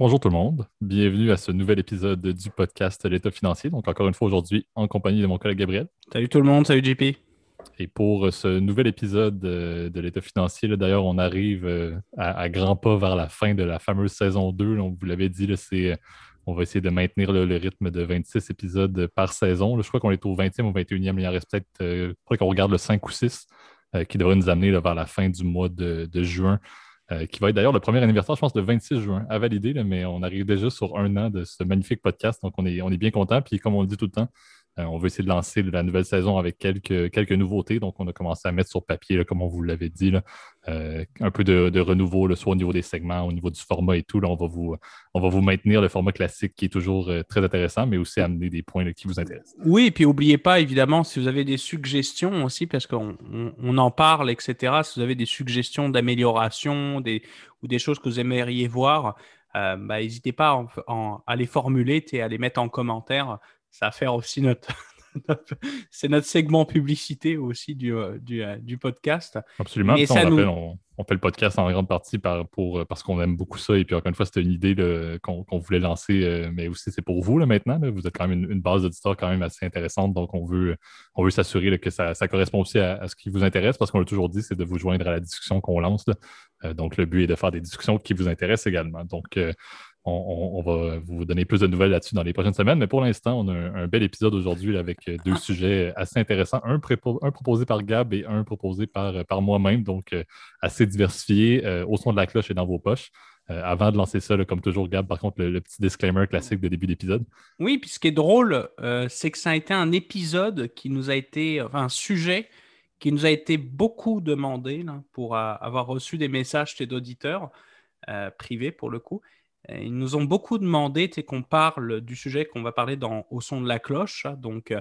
Bonjour tout le monde, bienvenue à ce nouvel épisode du podcast L'État financier. Donc encore une fois aujourd'hui en compagnie de mon collègue Gabriel. Salut tout le monde, salut JP. Et pour ce nouvel épisode de l'État financier, là, d'ailleurs on arrive à grands pas vers la fin de la fameuse saison 2. Là, on vous l'avait dit, là, on va essayer de maintenir le rythme de 26 épisodes par saison. Là, je crois qu'on est au 20e ou 21e, il en reste peut-être, je crois qu'on regarde le 5 ou 6 qui devrait nous amener là, vers la fin du mois de juin. Qui va être d'ailleurs le premier anniversaire, je pense, le 26 juin, à valider, là, mais on arrive déjà sur un an de ce magnifique podcast, donc on est bien content. Puis comme on le dit tout le temps, on veut essayer de lancer la nouvelle saison avec quelques nouveautés. Donc on a commencé à mettre sur papier, là, comme on vous l'avait dit, là, un peu de renouveau, là, soit au niveau des segments, au niveau du format et tout. Là, on va vous maintenir le format classique qui est toujours très intéressant, mais aussi amener des points là, qui vous intéressent. Oui, et puis n'oubliez pas évidemment si vous avez des suggestions aussi, parce qu'on en parle, etc. Si vous avez des suggestions d'amélioration ou des choses que vous aimeriez voir, n'hésitez pas à les formuler et à les mettre en commentaire. Ça va faire aussi c'est notre segment publicité aussi du podcast. Absolument. Mais Puis ça, on ça rappelle, nous, on fait le podcast en grande partie parce qu'on aime beaucoup ça. Et puis encore une fois, c'était une idée là, qu'on voulait lancer, mais aussi c'est pour vous là, maintenant. Là. Vous êtes quand même une base d'auditeurs quand même assez intéressante. Donc on veut s'assurer là, que ça correspond aussi à ce qui vous intéresse parce qu'on l'a toujours dit, c'est de vous joindre à la discussion qu'on lance. Là. Donc le but est de faire des discussions qui vous intéressent également. Donc on va vous donner plus de nouvelles là-dessus dans les prochaines semaines. Mais pour l'instant, on a un bel épisode aujourd'hui là, avec deux sujets assez intéressants. Un proposé par Gab et un proposé par moi-même. Donc, assez diversifié au son de la cloche et dans vos poches. Avant de lancer ça, là, comme toujours, Gab, par contre, le petit disclaimer classique de début d'épisode. Oui, puis ce qui est drôle, c'est que ça a été un épisode qui nous a été, enfin un sujet qui nous a été beaucoup demandé là, pour avoir reçu des messages d'auditeurs privés pour le coup. Ils nous ont beaucoup demandé qu'on parle du sujet qu'on va parler dans Au son de la cloche. Hein, donc,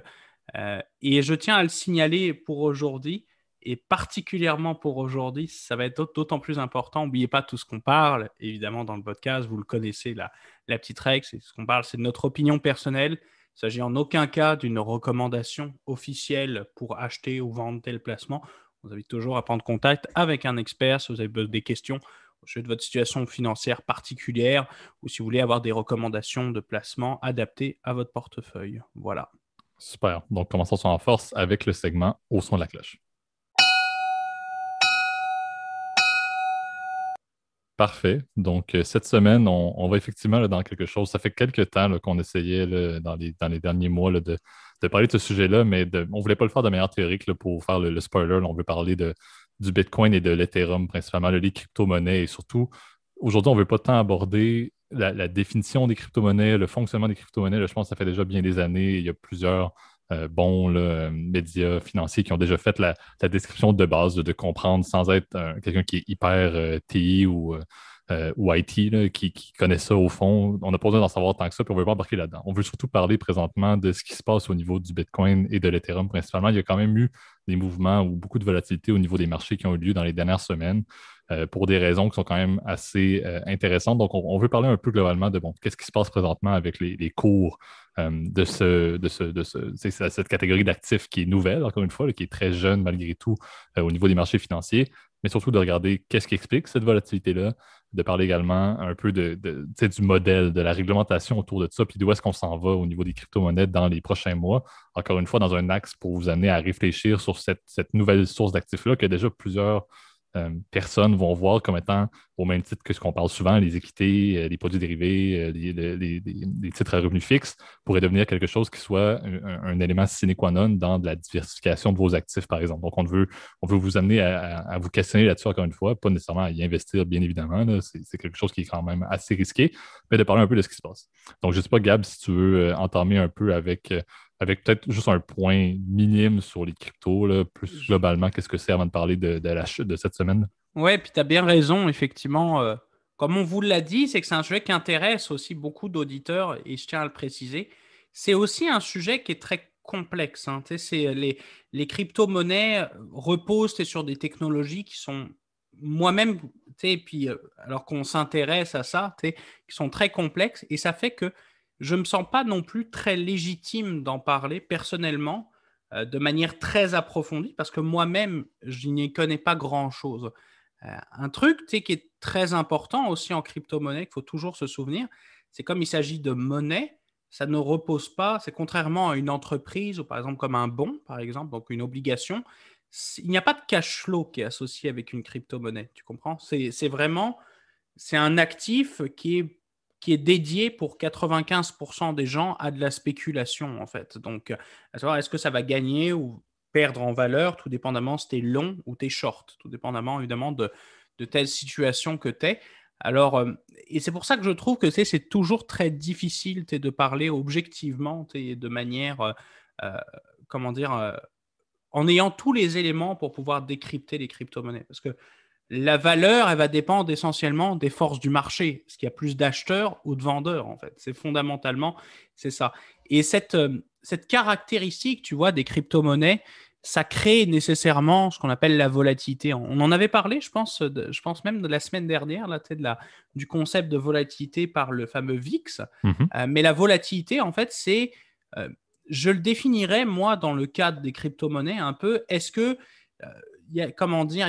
et je tiens à le signaler pour aujourd'hui, et particulièrement pour aujourd'hui, ça va être d'autant plus important. N'oubliez pas tout ce qu'on parle, évidemment, dans le podcast, vous le connaissez, la petite règle, c'est ce qu'on parle, c'est de notre opinion personnelle. Il ne s'agit en aucun cas d'une recommandation officielle pour acheter ou vendre tel placement. On vous invite toujours à prendre contact avec un expert si vous avez des questions au sujet de votre situation financière particulière ou si vous voulez avoir des recommandations de placement adaptées à votre portefeuille. Voilà. Super. Donc, commençons en force avec le segment au son de la cloche. Parfait. Donc, cette semaine, on va effectivement là, dans quelque chose. Ça fait quelques temps là, qu'on essayait là, dans les derniers mois là, de parler de ce sujet-là, mais on ne voulait pas le faire de manière théorique là, pour faire le spoiler. Là, on veut parler du Bitcoin et de l'Ethereum, principalement là, les crypto-monnaies. Et surtout, aujourd'hui, on ne veut pas tant aborder la définition des crypto-monnaies, le fonctionnement des crypto-monnaies. Là, je pense que ça fait déjà bien des années. Il y a plusieurs bons là, médias financiers qui ont déjà fait la description de base, de comprendre sans être quelqu'un qui est hyper TI ou IT, là, qui connaît ça au fond. On n'a pas besoin d'en savoir tant que ça, puis on ne veut pas embarquer là-dedans. On veut surtout parler présentement de ce qui se passe au niveau du Bitcoin et de l'Ethereum principalement. Il y a quand même eu des mouvements ou beaucoup de volatilité au niveau des marchés qui ont eu lieu dans les dernières semaines pour des raisons qui sont quand même assez intéressantes. Donc, on veut parler un peu globalement de bon, qu'est-ce qui se passe présentement avec les cours cette catégorie d'actifs qui est nouvelle, encore une fois, là, qui est très jeune malgré tout au niveau des marchés financiers, mais surtout de regarder qu'est-ce qui explique cette volatilité-là, de parler également un peu du modèle, de la réglementation autour de ça, puis d'où est-ce qu'on s'en va au niveau des crypto-monnaies dans les prochains mois. Encore une fois, dans un axe pour vous amener à réfléchir sur cette nouvelle source d'actifs-là que déjà plusieurs personnes vont voir comme étant, au même titre que ce qu'on parle souvent, les équités, les produits dérivés, les titres à revenus fixes, pourrait devenir quelque chose qui soit un élément sine qua non dans de la diversification de vos actifs, par exemple. Donc, on veut vous amener à vous questionner là-dessus, encore une fois, pas nécessairement à y investir, bien évidemment. Là, c'est quelque chose qui est quand même assez risqué, mais de parler un peu de ce qui se passe. Donc, je ne sais pas, Gab, si tu veux entamer un peu avec peut-être juste un point minime sur les cryptos, là, plus globalement, qu'est-ce que c'est avant de parler de la chute de cette semaine? Ouais, puis tu as bien raison, effectivement. Comme on vous l'a dit, c'est que c'est un sujet qui intéresse aussi beaucoup d'auditeurs, et je tiens à le préciser. C'est aussi un sujet qui est très complexe. Hein. Tu sais, les crypto-monnaies reposent sur des technologies qui sont moi-même, tu sais, puis alors qu'on s'intéresse à ça, tu sais, qui sont très complexes, et ça fait que je ne me sens pas non plus très légitime d'en parler personnellement de manière très approfondie, parce que moi-même, je n'y connais pas grand-chose. Un truc qui est très important aussi en crypto-monnaie, qu'il faut toujours se souvenir, c'est comme il s'agit de monnaie, ça ne repose pas, c'est contrairement à une entreprise ou par exemple comme un bon, par exemple, donc une obligation, il n'y a pas de cash flow qui est associé avec une crypto-monnaie, tu comprends? C'est vraiment, c'est un actif qui est dédié pour 95% des gens à de la spéculation, en fait. Donc, à savoir, est-ce que ça va gagner ou perdre en valeur, tout dépendamment si tu es long ou tu es short, tout dépendamment évidemment de telle situation que tu es. Alors, et c'est pour ça que je trouve que c'est toujours très difficile de parler objectivement de manière, euh, comment dire, en ayant tous les éléments pour pouvoir décrypter les crypto-monnaies. Parce que la valeur, elle va dépendre essentiellement des forces du marché. Est-ce qu'il y a plus d'acheteurs ou de vendeurs, en fait? C'est fondamentalement, c'est ça. Et cette caractéristique, tu vois, des crypto-monnaies, ça crée nécessairement ce qu'on appelle la volatilité. On en avait parlé, je pense même de la semaine dernière, là, du concept de volatilité par le fameux VIX. Mhm. Mais la volatilité, en fait, euh, je le définirais, moi, dans le cadre des crypto-monnaies, un peu, est-ce que, comment dire,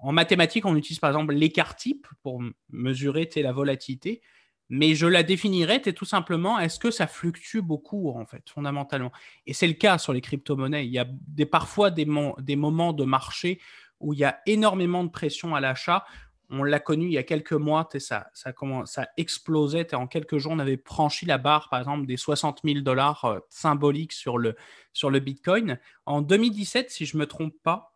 en mathématiques, on utilise par exemple l'écart type pour mesurer la volatilité, mais je la définirais tout simplement, est-ce que ça fluctue beaucoup en fait, fondamentalement? Et c'est le cas sur les crypto-monnaies. Il y a parfois des moments de marché où il y a énormément de pression à l'achat. On l'a connu il y a quelques mois, ça explosait. En quelques jours, on avait franchi la barre, par exemple, des 60 000 dollars symboliques sur le Bitcoin. En 2017, si je ne me trompe pas,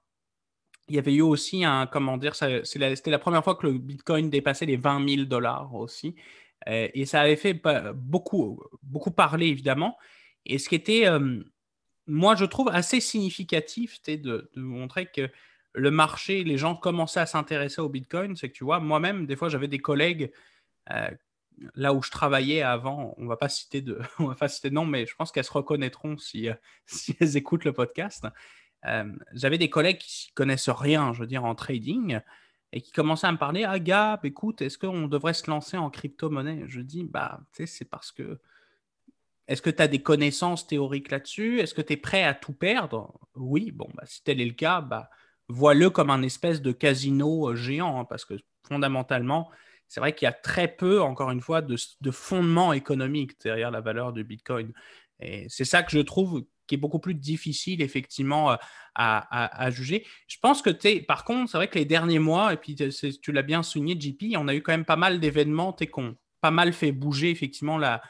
il y avait eu aussi comment dire, c'était la première fois que le Bitcoin dépassait les 20 000 dollars aussi. Et ça avait fait beaucoup, beaucoup parler, évidemment. Et ce qui était, moi, je trouve assez significatif, de montrer que le marché, les gens commençaient à s'intéresser au Bitcoin. C'est que, tu vois, moi-même, des fois, j'avais des collègues euh, là où je travaillais avant. On va pas citer on va pas citer de nom, mais je pense qu'elles se reconnaîtront si, si elles écoutent le podcast. J'avais des collègues qui ne connaissent rien, je veux dire, en trading et qui commençaient à me parler. Ah, Gab, écoute, est-ce qu'on devrait se lancer en crypto-monnaie? Je dis, bah, tu sais, c'est parce que. Est-ce que tu as des connaissances théoriques là-dessus? Est-ce que tu es prêt à tout perdre? Oui, bon, bah, si tel est le cas, bah, vois-le comme un espèce de casino géant, hein, parce que fondamentalement, c'est vrai qu'il y a très peu, encore une fois, de fondement économique derrière la valeur du Bitcoin. Et c'est ça que je trouve qui est beaucoup plus difficile, effectivement, à juger. Je pense que, par contre, c'est vrai que les derniers mois, et puis tu l'as bien souligné, JP, on a eu quand même pas mal d'événements qui ont pas mal fait bouger, effectivement, la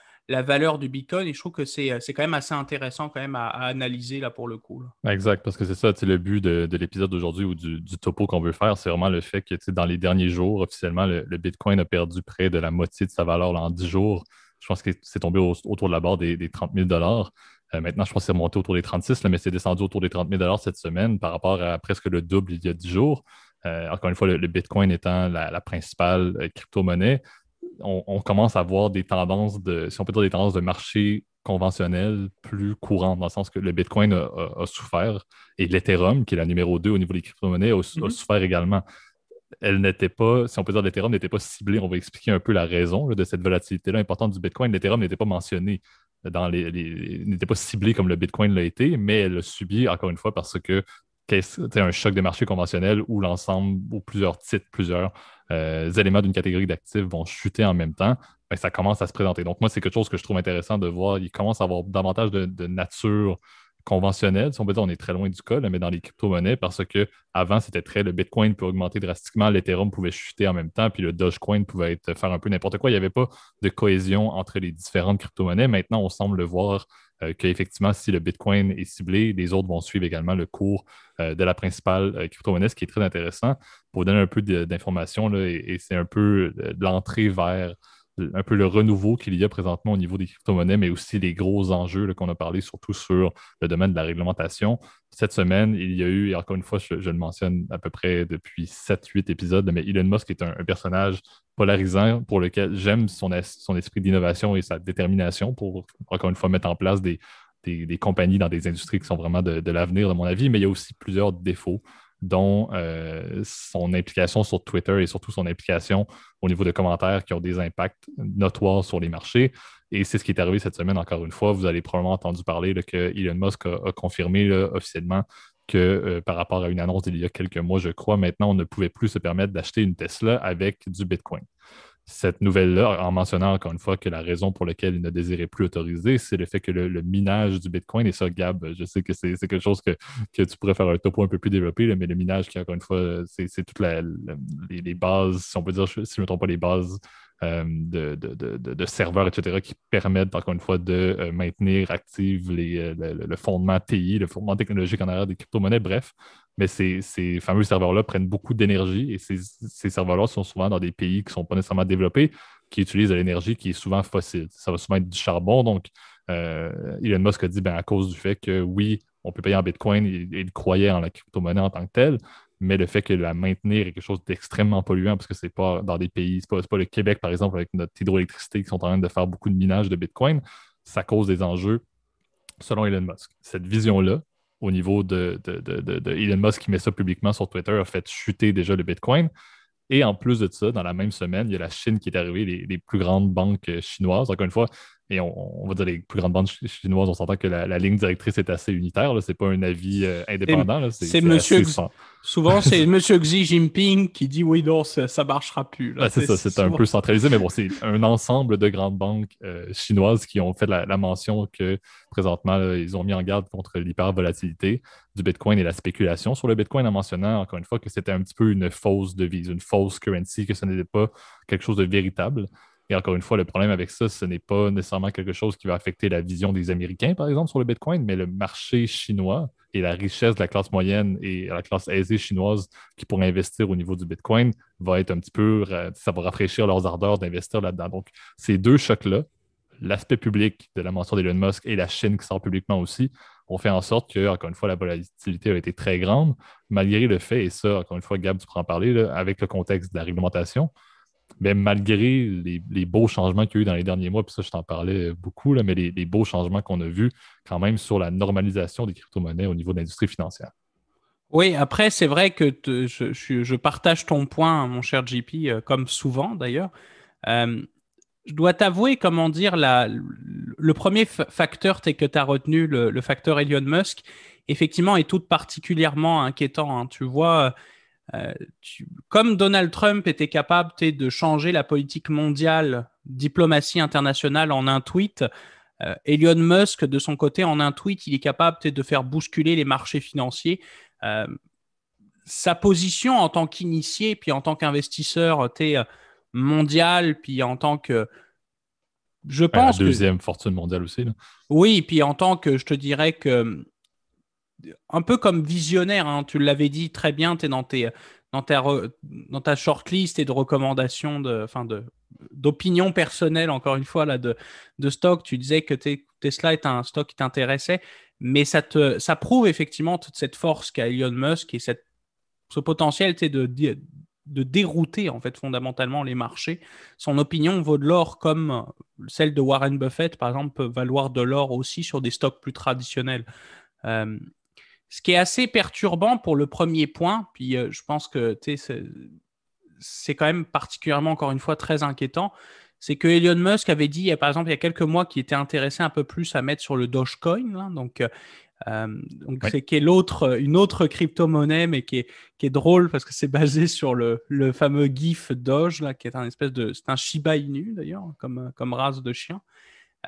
valeur du Bitcoin. Et je trouve que c'est quand même assez intéressant quand même à analyser là pour le coup, là. Exact, parce que c'est ça, le but de l'épisode d'aujourd'hui ou du topo qu'on veut faire, c'est vraiment le fait que dans les derniers jours, officiellement, le Bitcoin a perdu près de la moitié de sa valeur là, en 10 jours. Je pense que c'est tombé autour de la barre des 30 000 dollars. Maintenant, je pense que c'est remonté autour des 36 là, mais c'est descendu autour des 30 000 dollars cette semaine par rapport à presque le double il y a 10 jours. Encore une fois, le Bitcoin étant la principale crypto-monnaie, on commence à voir des tendances si on peut dire des tendances de marché conventionnel plus courantes, dans le sens que le Bitcoin a souffert et l'Ethereum, qui est la numéro 2 au niveau des crypto-monnaies, a Mhm. souffert également. Elle n'était pas, si on peut dire, l'Ethereum n'était pas ciblée. On va expliquer un peu la raison là, de cette volatilité-là importante du Bitcoin. L'Ethereum n'était pas mentionné n'était pas ciblé comme le Bitcoin l'a été, mais elle l'a subi, encore une fois, parce que c'est un choc de marché conventionnel où l'ensemble, ou plusieurs titres, plusieurs éléments d'une catégorie d'actifs vont chuter en même temps, ben, ça commence à se présenter. Donc, moi, c'est quelque chose que je trouve intéressant de voir. Il commence à avoir davantage de nature conventionnelle. Si on peut dire, on est très loin du cas, là, mais dans les crypto-monnaies, parce que avant, c'était très le Bitcoin peut augmenter drastiquement, l'Ethereum pouvait chuter en même temps, puis le Dogecoin pouvait faire un peu n'importe quoi. Il n'y avait pas de cohésion entre les différentes crypto-monnaies. Maintenant, on semble voir qu'effectivement, si le Bitcoin est ciblé, les autres vont suivre également le cours de la principale crypto-monnaie, ce qui est très intéressant. Pour vous donner un peu d'informations, là, et c'est un peu de l'entrée vers un peu le renouveau qu'il y a présentement au niveau des crypto-monnaies, mais aussi les gros enjeux là, qu'on a parlé, surtout sur le domaine de la réglementation. Cette semaine, il y a eu, et encore une fois, je le mentionne à peu près depuis 7-8 épisodes, mais Elon Musk est un personnage polarisant pour lequel j'aime son esprit d'innovation et sa détermination pour, encore une fois, mettre en place des compagnies dans des industries qui sont vraiment de l'avenir, de mon avis, mais il y a aussi plusieurs défauts dont son implication sur Twitter et surtout son implication au niveau de commentaires qui ont des impacts notoires sur les marchés. Et c'est ce qui est arrivé cette semaine, encore une fois. Vous avez probablement entendu parler là, que Elon Musk a confirmé là, officiellement que par rapport à une annonce d'il y a quelques mois, je crois, maintenant, on ne pouvait plus se permettre d'acheter une Tesla avec du Bitcoin. Cette nouvelle-là, en mentionnant encore une fois que la raison pour laquelle il ne désirait plus autoriser, c'est le fait que le minage du Bitcoin, et ça, Gab, je sais que c'est quelque chose que tu pourrais faire un topo un peu plus développé, là, mais le minage qui, encore une fois, c'est toutes les bases, si on peut dire, si je ne me trompe pas, les bases de serveurs, etc., qui permettent, encore une fois, de maintenir active le fondement TI, le fondement technologique en arrière des crypto-monnaies, bref. Mais ces fameux serveurs-là prennent beaucoup d'énergie et ces serveurs-là sont souvent dans des pays qui ne sont pas nécessairement développés, qui utilisent de l'énergie qui est souvent fossile. Ça va souvent être du charbon. Donc, Elon Musk a dit, ben, à cause du fait que oui, on peut payer en Bitcoin, il croyait en la crypto-monnaie en tant que telle, mais le fait que la maintenir est quelque chose d'extrêmement polluant parce que c'est pas dans des pays, c'est pas le Québec, par exemple, avec notre hydroélectricité qui sont en train de faire beaucoup de minage de Bitcoin, ça cause des enjeux selon Elon Musk. Cette vision-là, au niveau de Elon Musk qui met ça publiquement sur Twitter, a fait chuter déjà le Bitcoin. Et en plus de ça, dans la même semaine, il y a la Chine qui est arrivée, les plus grandes banques chinoises, encore une fois, et on va dire les plus grandes banques chinoises, on s'entend que la ligne directrice est assez unitaire, ce n'est pas un avis indépendant, c'est c'est assez souvent, c'est Monsieur Xi Jinping qui dit oui, non, ça ne marchera plus. Là. Ben, c'est ça, c'est un peu centralisé, mais bon, c'est un ensemble de grandes banques chinoises qui ont fait la mention que présentement, là, ils ont mis en garde contre l'hypervolatilité du Bitcoin et la spéculation sur le Bitcoin en mentionnant encore une fois que c'était un petit peu une fausse devise, une fausse currency, que ce n'était pas quelque chose de véritable. Et encore une fois, le problème avec ça, ce n'est pas nécessairement quelque chose qui va affecter la vision des Américains, par exemple, sur le Bitcoin, mais le marché chinois et la richesse de la classe moyenne et la classe aisée chinoise qui pourrait investir au niveau du Bitcoin va être un petit peu, ça va rafraîchir leurs ardeurs d'investir là-dedans. Donc, ces deux chocs-là, l'aspect public de la mention d'Elon Musk et la Chine qui sort publiquement aussi, ont fait en sorte que, encore une fois, la volatilité a été très grande, malgré le fait, et ça, encore une fois, Gab, tu pourras en parler, là, avec le contexte de la réglementation, mais malgré les beaux changements qu'il y a eu dans les derniers mois, puis ça, je t'en parlais beaucoup, là, mais les beaux changements qu'on a vus quand même sur la normalisation des crypto-monnaies au niveau de l'industrie financière. Oui, après, c'est vrai que je partage ton point, mon cher JP, comme souvent d'ailleurs. Euh, je dois t'avouer, comment dire, le premier facteur que tu as retenu, le facteur Elon Musk, effectivement, est tout particulièrement inquiétant. Hein. Tu vois, comme Donald Trump était capable de changer la politique mondiale, diplomatie internationale en un tweet, Elon Musk, de son côté, en un tweet, il est capable de faire bousculer les marchés financiers. Euh, Sa position en tant qu'initié, puis en tant qu'investisseur mondial, puis en tant que... Je Ouais, la pense que... deuxième fortune mondiale aussi. Là. Oui, puis en tant que, je te dirais que... Un peu comme visionnaire, hein, tu l'avais dit très bien, tu es dans ta shortlist et de recommandations, d'opinion personnelle, encore une fois, là, de stock. Tu disais que Tesla est un stock qui t'intéressait, mais ça prouve effectivement toute cette force qu'a Elon Musk et ce potentiel de dérouter en fait fondamentalement les marchés. Son opinion vaut de l'or comme celle de Warren Buffett, par exemple, peut valoir de l'or aussi sur des stocks plus traditionnels. Euh, Ce qui est assez perturbant pour le premier point, puis je pense que c'est quand même particulièrement, encore une fois, très inquiétant, c'est que Elon Musk avait dit, par exemple, il y a quelques mois, qu'il était intéressé un peu plus à mettre sur le Dogecoin, hein, donc Oui. c'est qui est une autre crypto-monnaie, mais qui est drôle parce que c'est basé sur le fameux GIF Doge, là, qui est c'est un Shiba Inu d'ailleurs, comme race de chien.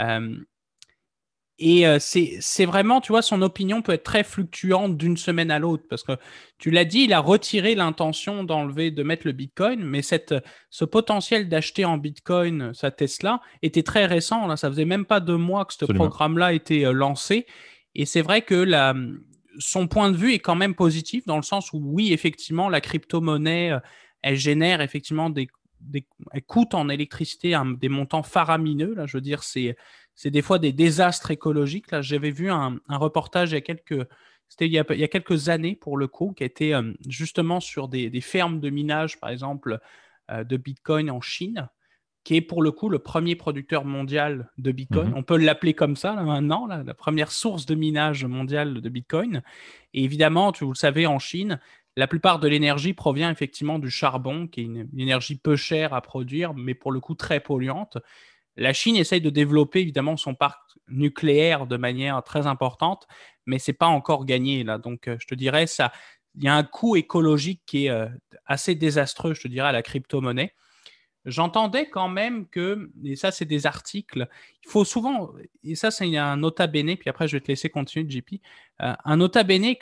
Euh, c'est vraiment, tu vois, son opinion peut être très fluctuante d'une semaine à l'autre parce que tu l'as dit, il a retiré l'intention de mettre le Bitcoin, mais ce potentiel d'acheter en Bitcoin sa Tesla était très récent. Là, ça faisait même pas 2 mois que ce Absolument. programme-là a été lancé. Et c'est vrai que son point de vue est quand même positif dans le sens où, oui, effectivement, la crypto-monnaie, elle génère effectivement elle coûte en électricité des montants faramineux. Là, je veux dire, c'est des fois des désastres écologiques. Là, j'avais vu un reportage c'était il y a quelques années pour le coup, qui a été justement sur des fermes de minage, par exemple, de Bitcoin en Chine, qui est pour le coup le premier producteur mondial de Bitcoin. Mm-hmm. On peut l'appeler comme ça là, maintenant, là, la première source de minage mondiale de Bitcoin. Et évidemment, vous le savez, en Chine, la plupart de l'énergie provient effectivement du charbon, qui est une énergie peu chère à produire, mais pour le coup très polluante. La Chine essaye de développer évidemment son parc nucléaire de manière très importante, mais c'est pas encore gagné là. Donc, je te dirais ça, il y a un coût écologique qui est assez désastreux, je te dirais, à la crypto-monnaie. J'entendais quand même que, et ça c'est des articles, il faut souvent, et ça c'est un nota bene, puis après je vais te laisser continuer, JP. Un nota bene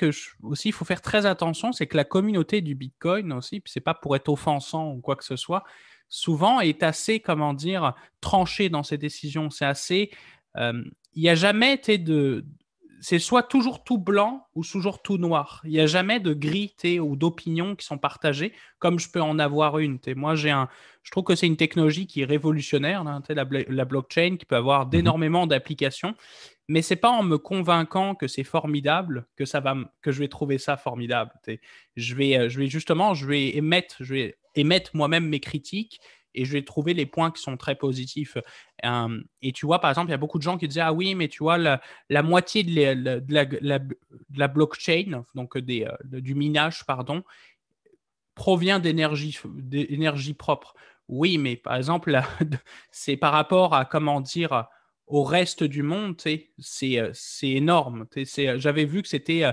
aussi il faut faire très attention, c'est que la communauté du Bitcoin aussi, puis c'est pas pour être offensant ou quoi que ce soit, souvent est assez, comment dire, tranchée dans ses décisions. C'est assez, il n'y a jamais été de, c'est soit toujours tout blanc ou toujours tout noir. Il n'y a jamais de gris ou d'opinions qui sont partagées, comme je peux en avoir une. Moi, je trouve que c'est une technologie qui est révolutionnaire, là, la blockchain, qui peut avoir Mhm. d'énormément d'applications. Mais c'est pas en me convainquant que c'est formidable que je vais trouver ça formidable. Je vais émettre moi-même mes critiques et je vais trouver les points qui sont très positifs. Et tu vois, par exemple, il y a beaucoup de gens qui disaient ah oui, mais tu vois la moitié de la blockchain, donc du minage, pardon, provient d'énergie propre. Oui, mais par exemple, c'est par rapport à, comment dire, au reste du monde, c'est énorme. J'avais vu que c'était,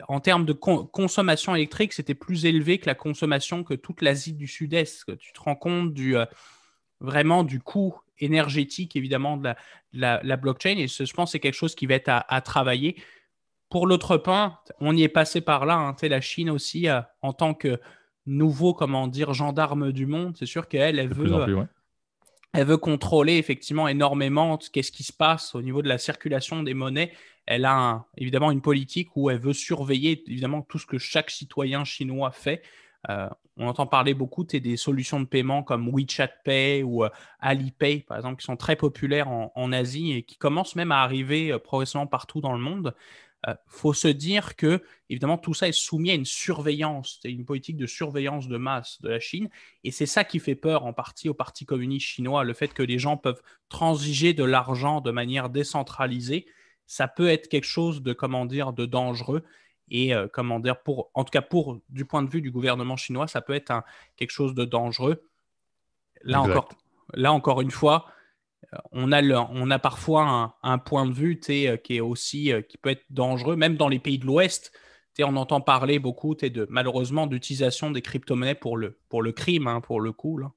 en termes de consommation électrique, c'était plus élevé que la consommation que toute l'Asie du Sud-Est. Tu te rends compte vraiment du coût énergétique, évidemment, de la blockchain. Et je pense que c'est quelque chose qui va être à travailler. Pour l'autre point, on y est passé par là. La Chine aussi, en tant que nouveau, comment dire, gendarme du monde, c'est sûr qu'elle, De plus en plus, oui. elle veut contrôler effectivement énormément qu'est-ce qui se passe au niveau de la circulation des monnaies. Elle a évidemment une politique où elle veut surveiller évidemment tout ce que chaque citoyen chinois fait. On entend parler beaucoup des solutions de paiement comme WeChat Pay ou Alipay, par exemple, qui sont très populaires en Asie et qui commencent même à arriver progressivement partout dans le monde. Faut se dire que, évidemment, tout ça est soumis à une surveillance, c'est une politique de surveillance de masse de la Chine. Et c'est ça qui fait peur en partie au Parti communiste chinois, le fait que les gens peuvent transiger de l'argent de manière décentralisée. Ça peut être quelque chose de, comment dire, de dangereux. Et comment dire, en tout cas, du point de vue du gouvernement chinois, ça peut être quelque chose de dangereux. Là encore, Exact. là encore une fois, on a parfois un point de vue qui est aussi qui peut être dangereux, même dans les pays de l'Ouest. On entend parler beaucoup malheureusement d'utilisation des crypto-monnaies pour le crime, hein, pour le coup. Là.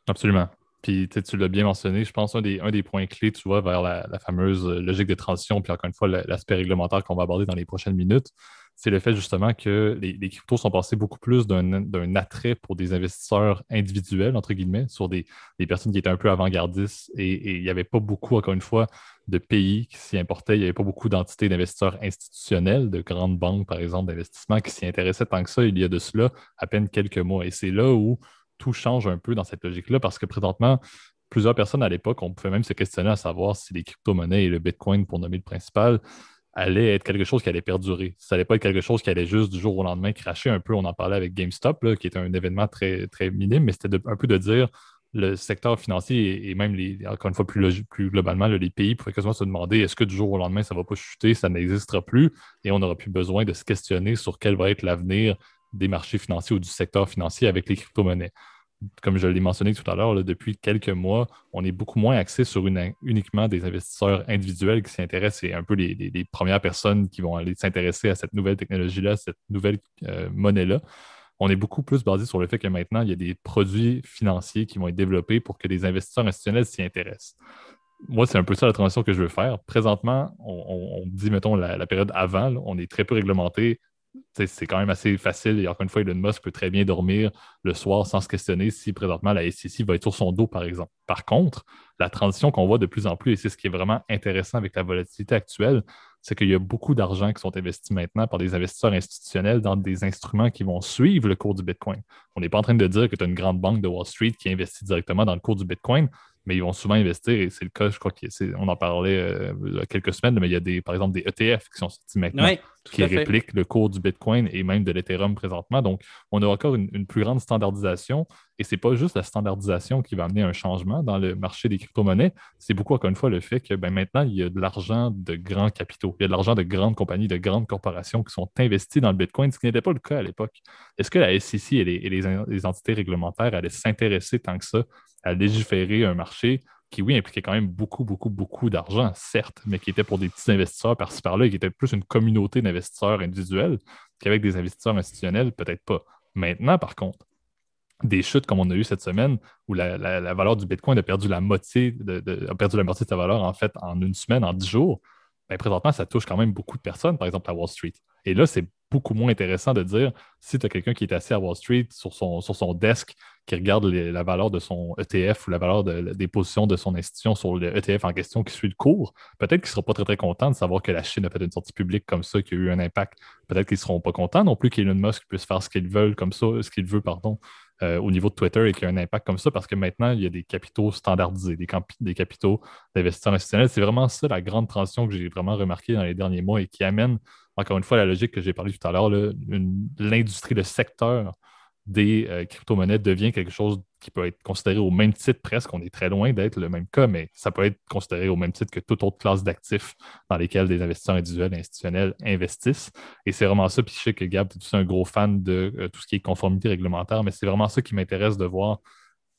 Absolument. Puis tu l'as bien mentionné, je pense un des points clés, tu vois, vers la fameuse logique de transition, puis encore une fois, l'aspect réglementaire qu'on va aborder dans les prochaines minutes, c'est le fait justement que les cryptos sont passés beaucoup plus d'un attrait pour des investisseurs individuels, entre guillemets, sur des personnes qui étaient un peu avant-gardistes et il n'y avait pas beaucoup, encore une fois, de pays qui s'y importaient, il n'y avait pas beaucoup d'entités d'investisseurs institutionnels, de grandes banques, par exemple, d'investissement qui s'y intéressaient tant que ça il y a de cela à peine quelques mois. Et c'est là où tout change un peu dans cette logique-là parce que présentement, plusieurs personnes à l'époque, on pouvait même se questionner à savoir si les crypto-monnaies et le Bitcoin, pour nommer le principal, allait être quelque chose qui allait perdurer. Ça allait pas être quelque chose qui allait juste du jour au lendemain cracher un peu. On en parlait avec GameStop, là, qui était un événement très, très minime, mais c'était un peu de dire le secteur financier et même, encore une fois, plus globalement, là, les pays pourraient quasiment se demander est-ce que du jour au lendemain, ça ne va pas chuter, ça n'existera plus et on n'aura plus besoin de se questionner sur quel va être l'avenir des marchés financiers ou du secteur financier avec les crypto-monnaies. Comme je l'ai mentionné tout à l'heure, là, depuis quelques mois, on est beaucoup moins axé sur uniquement des investisseurs individuels qui s'intéressent et un peu les premières personnes qui vont aller s'intéresser à cette nouvelle technologie-là, cette nouvelle monnaie-là. On est beaucoup plus basé sur le fait que maintenant, il y a des produits financiers qui vont être développés pour que les investisseurs institutionnels s'y intéressent. Moi, c'est un peu ça la transition que je veux faire. Présentement, on dit, mettons, la période avant, là, on est très peu réglementé. C'est quand même assez facile. Et encore une fois, Elon Musk peut très bien dormir le soir sans se questionner si présentement la SEC va être sur son dos, par exemple. Par contre, la transition qu'on voit de plus en plus, et c'est ce qui est vraiment intéressant avec la volatilité actuelle, c'est qu'il y a beaucoup d'argent qui sont investis maintenant par des investisseurs institutionnels dans des instruments qui vont suivre le cours du Bitcoin. On n'est pas en train de dire que tu as une grande banque de Wall Street qui investit directement dans le cours du Bitcoin, mais ils vont souvent investir, et c'est le cas, je crois qu'on en parlait il y a quelques semaines, mais il y a par exemple des ETF qui sont sortis maintenant Oui, tout qui à fait. répliquent le cours du Bitcoin et même de l'Ethereum présentement. Donc, on a encore une plus grande standardisation et ce n'est pas juste la standardisation qui va amener un changement dans le marché des crypto-monnaies, c'est beaucoup, encore une fois, le fait que maintenant, il y a de l'argent de grands capitaux, il y a de l'argent de grandes compagnies, de grandes corporations qui sont investies dans le Bitcoin, ce qui n'était pas le cas à l'époque. Est-ce que la SEC et les entités réglementaires allaient s'intéresser tant que ça à légiférer un marché qui, oui, impliquait quand même beaucoup, beaucoup, beaucoup d'argent, certes, mais qui était pour des petits investisseurs par-ci par-là, et qui était plus une communauté d'investisseurs individuels qu'avec des investisseurs institutionnels, peut-être pas. Maintenant, par contre, des chutes comme on a eu cette semaine, où la valeur du Bitcoin a perdu la moitié a perdu la moitié de sa valeur, en fait, en une semaine, en 10 jours, ben, présentement, ça touche quand même beaucoup de personnes, par exemple à Wall Street. Et là, c'est beaucoup moins intéressant de dire si tu as quelqu'un qui est assis à Wall Street sur son desk, qui regarde la valeur de son ETF ou la valeur des positions de son institution sur le ETF en question qui suit le cours, peut-être qu'il ne sera pas très, très content de savoir que la Chine a fait une sortie publique comme ça, qui a eu un impact. Peut-être qu'ils ne seront pas contents non plus qu'Elon Musk puisse faire ce qu'il veut comme ça, ce qu'il veut, pardon, au niveau de Twitter et qu'il y a un impact comme ça parce que maintenant, il y a des capitaux standardisés, des capitaux d'investisseurs institutionnels. C'est vraiment ça la grande transition que j'ai vraiment remarquée dans les derniers mois et qui amène, encore une fois, la logique que j'ai parlé tout à l'heure, l'industrie, le secteur des crypto-monnaies devient quelque chose qui peut être considéré au même titre presque. On est très loin d'être le même cas, mais ça peut être considéré au même titre que toute autre classe d'actifs dans lesquels des investisseurs individuels et institutionnels investissent. Et c'est vraiment ça. Puis je sais que Gab, tu es un gros fan de tout ce qui est conformité réglementaire, mais c'est vraiment ça qui m'intéresse de voir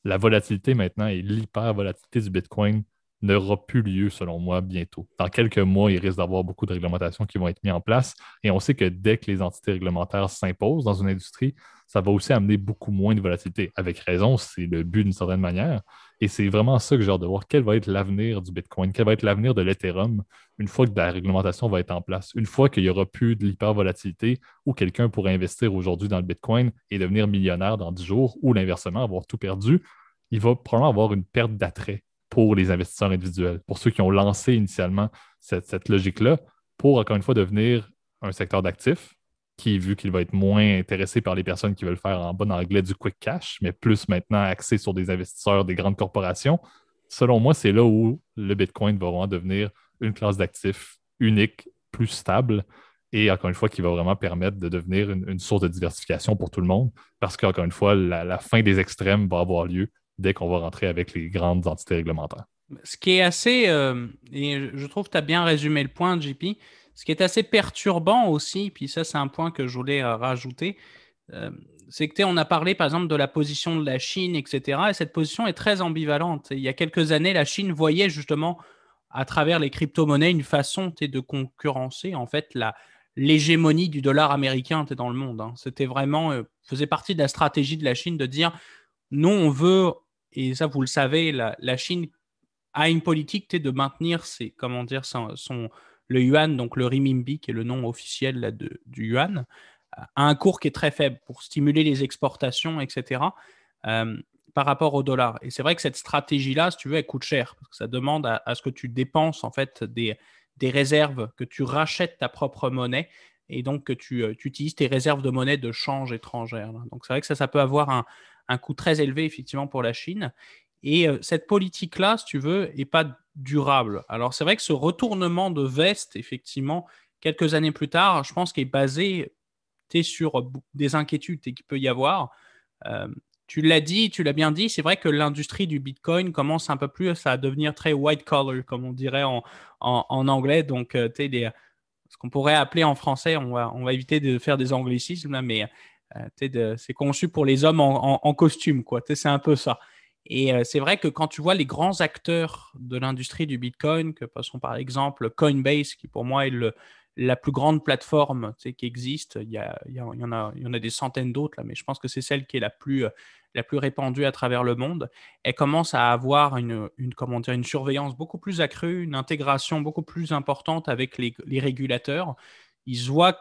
la volatilité maintenant et l'hyper-volatilité du Bitcoin n'aura plus lieu, selon moi, bientôt. Dans quelques mois, il risque d'avoir beaucoup de réglementations qui vont être mises en place. Et on sait que dès que les entités réglementaires s'imposent dans une industrie, ça va aussi amener beaucoup moins de volatilité. Avec raison, c'est le but d'une certaine manière. Et c'est vraiment ça que j'ai hâte de voir. Quel va être l'avenir du Bitcoin? Quel va être l'avenir de l'Ethereum une fois que la réglementation va être en place? Une fois qu'il n'y aura plus de l'hyper-volatilité où quelqu'un pourrait investir aujourd'hui dans le Bitcoin et devenir millionnaire dans 10 jours ou l'inversement, avoir tout perdu, il va probablement avoir une perte d'attrait pour les investisseurs individuels, pour ceux qui ont lancé initialement cette logique-là, pour encore une fois devenir un secteur d'actifs qui, vu qu'il va être moins intéressé par les personnes qui veulent faire en bon anglais du quick cash, mais plus maintenant axé sur des investisseurs des grandes corporations, selon moi, c'est là où le Bitcoin va vraiment devenir une classe d'actifs unique, plus stable, et encore une fois, qui va vraiment permettre de devenir une source de diversification pour tout le monde, parce qu'encore une fois, la fin des extrêmes va avoir lieu dès qu'on va rentrer avec les grandes entités réglementaires. Ce qui est assez, et je trouve que tu as bien résumé le point, JP, ce qui est assez perturbant aussi, puis ça c'est un point que je voulais rajouter, euh, c'est que on a parlé par exemple de la position de la Chine, etc. Et cette position est très ambivalente. Il y a quelques années, la Chine voyait justement à travers les crypto-monnaies une façon de concurrencer en fait l'hégémonie du dollar américain dans le monde. Hein. C'était vraiment, faisait partie de la stratégie de la Chine de dire, nous on veut, et ça vous le savez, la Chine a une politique de maintenir comment dire, le yuan, donc le renminbi, qui est le nom officiel là, du yuan, à un cours qui est très faible pour stimuler les exportations, etc., euh, par rapport au dollar. Et c'est vrai que cette stratégie-là, si tu veux, elle coûte cher, parce que ça demande à ce que tu dépenses en fait des réserves, que tu rachètes ta propre monnaie, et donc que tu utilises tes réserves de monnaie de change étrangère. Là. Donc c'est vrai que ça peut avoir un coût très élevé, effectivement, pour la Chine. Et cette politique-là, si tu veux, n'est pas durable. Alors, c'est vrai que ce retournement de veste, effectivement, quelques années plus tard, je pense qu'il est basé sur des inquiétudes qu'il peut y avoir. Euh, tu l'as dit, tu l'as bien dit, c'est vrai que l'industrie du Bitcoin commence un peu plus à devenir très white collar, comme on dirait en anglais. Donc, ce qu'on pourrait appeler en français, on va éviter de faire des anglicismes, là, mais c'est conçu pour les hommes en costume, quoi. C'est un peu ça. Et c'est vrai que quand tu vois les grands acteurs de l'industrie du Bitcoin, que passons par exemple Coinbase, qui pour moi est la plus grande plateforme qui existe, il y en a des centaines d'autres, là, mais je pense que c'est celle qui est la plus répandue à travers le monde, elle commence à avoir comment dire, une surveillance beaucoup plus accrue, une intégration beaucoup plus importante avec les régulateurs. Ils se voient,